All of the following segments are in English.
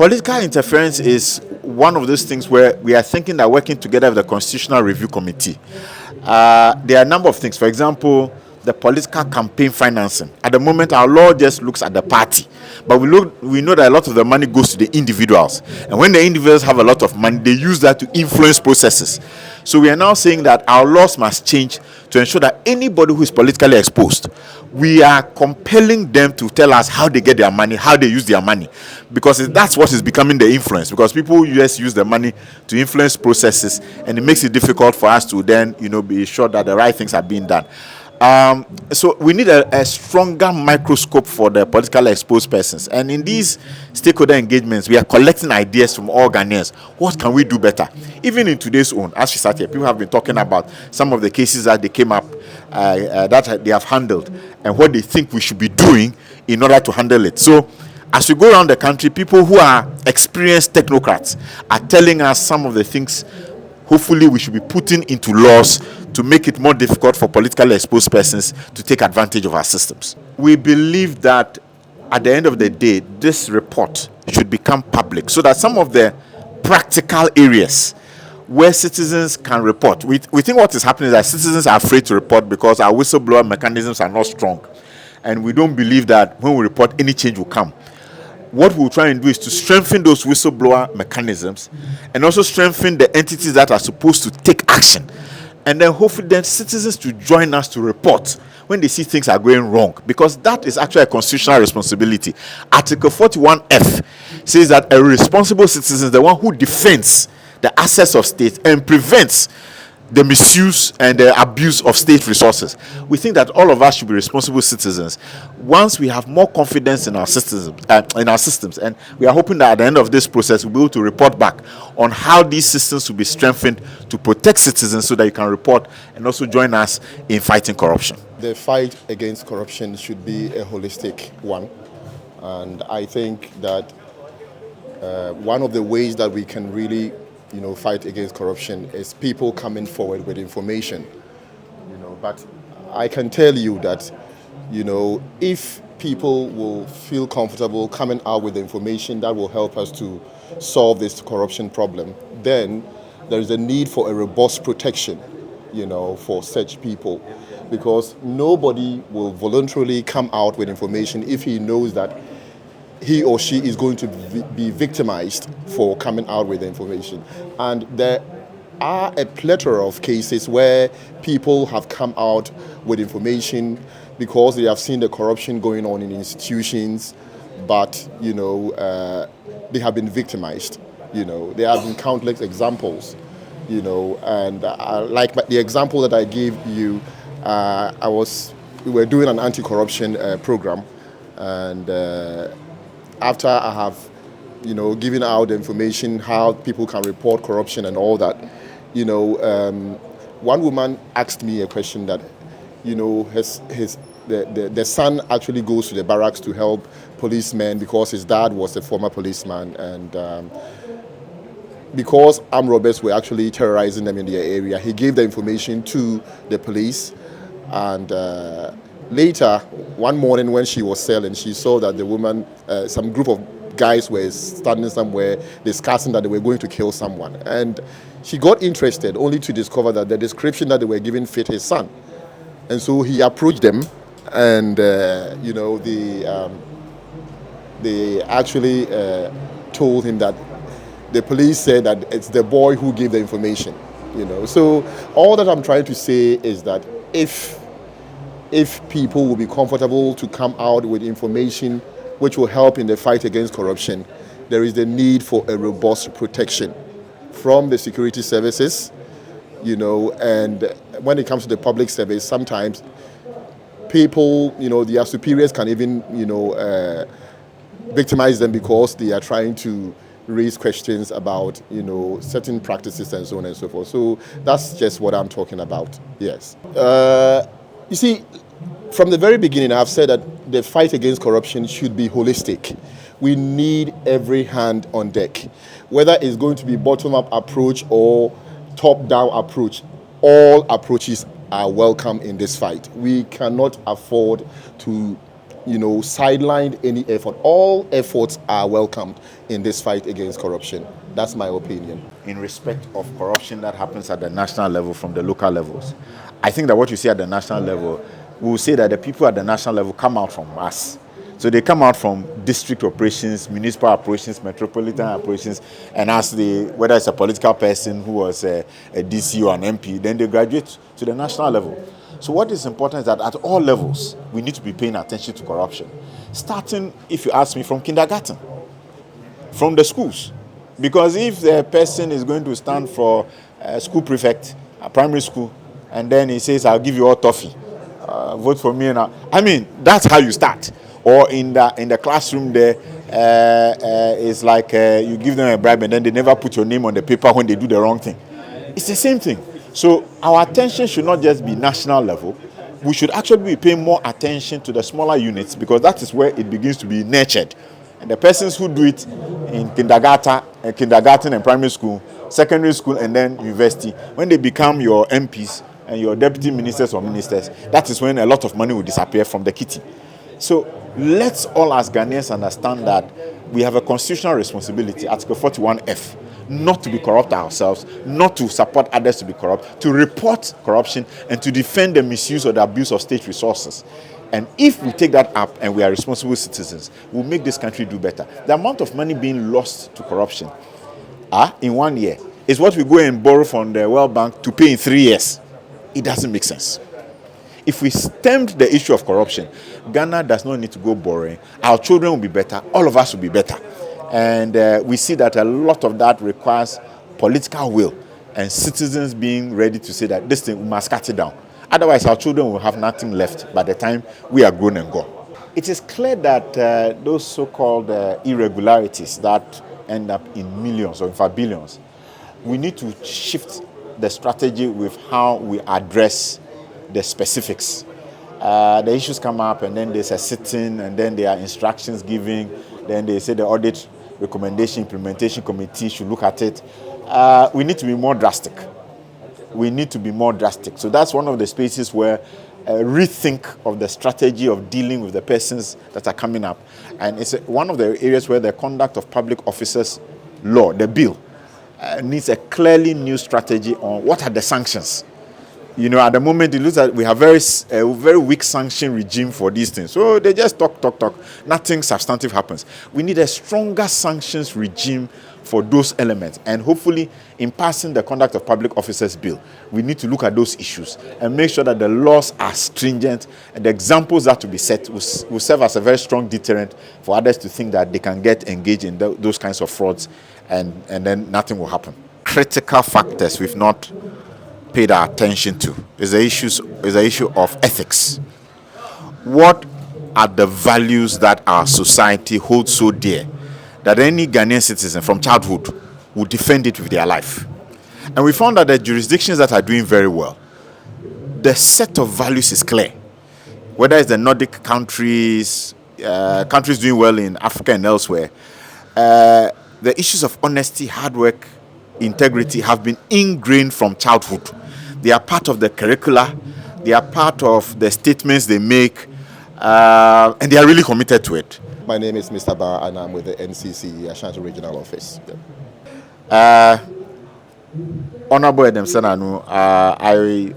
Political interference is one of those things where we are thinking that working together with the Constitutional Review Committee, there are a number of things. For example, the political campaign financing. At the moment, our law just looks at the party, but we know that a lot of the money goes to the individuals, and when the individuals have a lot of money, they use that to influence processes. So we are now saying that our laws must change to ensure that anybody who is politically exposed, we are compelling them to tell us how they get their money, how they use their money, because that's what is becoming the influence. Because people just use the money to influence processes, and it makes it difficult for us to then, be sure that the right things are being done. So we need a stronger microscope for the politically exposed persons. And in these stakeholder engagements, we are collecting ideas from all Ghanaians. What can we do better? Even in today's own, as we sat here, people have been talking about some of the cases that they came up, that they have handled, and what they think we should be doing in order to handle it. So as we go around the country, people who are experienced technocrats are telling us some of the things hopefully we should be putting into laws to make it more difficult for politically exposed persons to take advantage of our systems. We believe that at the end of the day, this report should become public so that some of the practical areas where citizens can report. We think what is happening is that citizens are afraid to report because our whistleblower mechanisms are not strong. And we don't believe that when we report, any change will come. What we'll try and do is to strengthen those whistleblower mechanisms and also strengthen the entities that are supposed to take action. And then hopefully then citizens to join us to report when they see things are going wrong, because that is actually a constitutional responsibility. Article 41F says that a responsible citizen is the one who defends the assets of state and prevents the misuse and the abuse of state resources. We think that all of us should be responsible citizens once we have more confidence in our systems, and we are hoping that at the end of this process we'll be able to report back on how these systems will be strengthened to protect citizens so that you can report and also join us in fighting corruption. The fight against corruption should be a holistic one, and I think that one of the ways that we can really fight against corruption is people coming forward with information. But I can tell you that, if people will feel comfortable coming out with information that will help us to solve this corruption problem, then there is a need for a robust protection, for such people, because nobody will voluntarily come out with information if he knows that he or she is going to be victimized for coming out with the information. And there are a plethora of cases where people have come out with information because they have seen the corruption going on in institutions, but they have been victimized. There have been countless examples. And like the example that I gave you, we were doing an anti-corruption program, and after I have, given out the information how people can report corruption and all that, one woman asked me a question that, the son actually goes to the barracks to help policemen because his dad was a former policeman, and because armed robbers were actually terrorizing them in their area, he gave the information to the police, and later, one morning when she was selling, she saw that the woman, some group of guys were standing somewhere discussing that they were going to kill someone. And she got interested only to discover that the description that they were giving fit his son. And so he approached them, and, they actually told him that the police said that it's the boy who gave the information. So all that I'm trying to say is that if people will be comfortable to come out with information which will help in the fight against corruption, there is the need for a robust protection from the security services, and when it comes to the public service, sometimes people, their superiors can even, victimize them because they are trying to raise questions about, certain practices and so on and so forth. So that's just what I'm talking about, yes. You see, from the very beginning, I've said that the fight against corruption should be holistic. We need every hand on deck. Whether it's going to be bottom-up approach or top-down approach, all approaches are welcome in this fight. We cannot afford to sidelined any effort. All efforts are welcomed in this fight against corruption. That's my opinion. In respect of corruption that happens at the national level from the local levels, I think that what you see at the national level, we will say that the people at the national level come out from us. So they come out from district operations, municipal operations, metropolitan operations, and as whether it's a political person who was a DC or an MP, then they graduate to the national level. So what is important is that at all levels, we need to be paying attention to corruption. Starting, if you ask me, from kindergarten, from the schools. Because if the person is going to stand for a school prefect, a primary school, and then he says, I'll give you all toffee, vote for me. That's how you start. Or in the classroom there, it's like you give them a bribe and then they never put your name on the paper when they do the wrong thing. It's the same thing. So our attention should not just be national level. We should actually be paying more attention to the smaller units, because that is where it begins to be nurtured. And the persons who do it in kindergarten and primary school, secondary school, and then university, when they become your MPs and your deputy ministers or ministers, that is when a lot of money will disappear from the kitty. So let's all as Ghanaians understand that we have a constitutional responsibility, Article 41F, not to be corrupt ourselves, not to support others to be corrupt, to report corruption, and to defend the misuse or the abuse of state resources. And if we take that up and we are responsible citizens, we'll make this country do better. The amount of money being lost to corruption in 1 year is what we go and borrow from the World Bank to pay in 3 years. It doesn't make sense. If we stemmed the issue of corruption, Ghana does not need to go borrowing. Our children will be better. All of us will be better. And we see that a lot of that requires political will and citizens being ready to say that this thing, we must cut it down. Otherwise, our children will have nothing left by the time we are grown and gone. It is clear that those so-called irregularities that end up in millions or in fact billions, we need to shift the strategy with how we address the specifics. The issues come up and then there's a sitting and then there are instructions given. Then they say the audit recommendation implementation committee should look at it. We need to be more drastic. So that's one of the spaces where rethink of the strategy of dealing with the persons that are coming up. And it's one of the areas where the conduct of public officers law, the bill, needs a clearly new strategy on what are the sanctions. At the moment, it looks like we have a very weak sanction regime for these things. So they just talk. Nothing substantive happens. We need a stronger sanctions regime for those elements. And hopefully, in passing the Conduct of Public Officers Bill, we need to look at those issues and make sure that the laws are stringent and the examples that will be set will serve as a very strong deterrent for others to think that they can get engaged in those kinds of frauds and then nothing will happen. Critical factors we've not paid our attention to is the issue of ethics. What are the values that our society holds so dear that any Ghanaian citizen from childhood would defend it with their life? And we found that the jurisdictions that are doing very well, the set of values is clear. Whether it's the Nordic countries, countries doing well in Africa and elsewhere, the issues of honesty, hard work, integrity have been ingrained from childhood. They are part of the curricula, they are part of the statements they make, and they are really committed to it. My name is Mr. Barr and I'm with the NCC Ashanti Regional Office. Honorable Edem Senanu,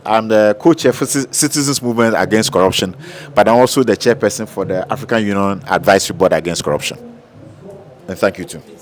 I'm the co-chair for Citizens Movement Against Corruption, but I'm also the chairperson for the African Union Advisory Board Against Corruption. And thank you too.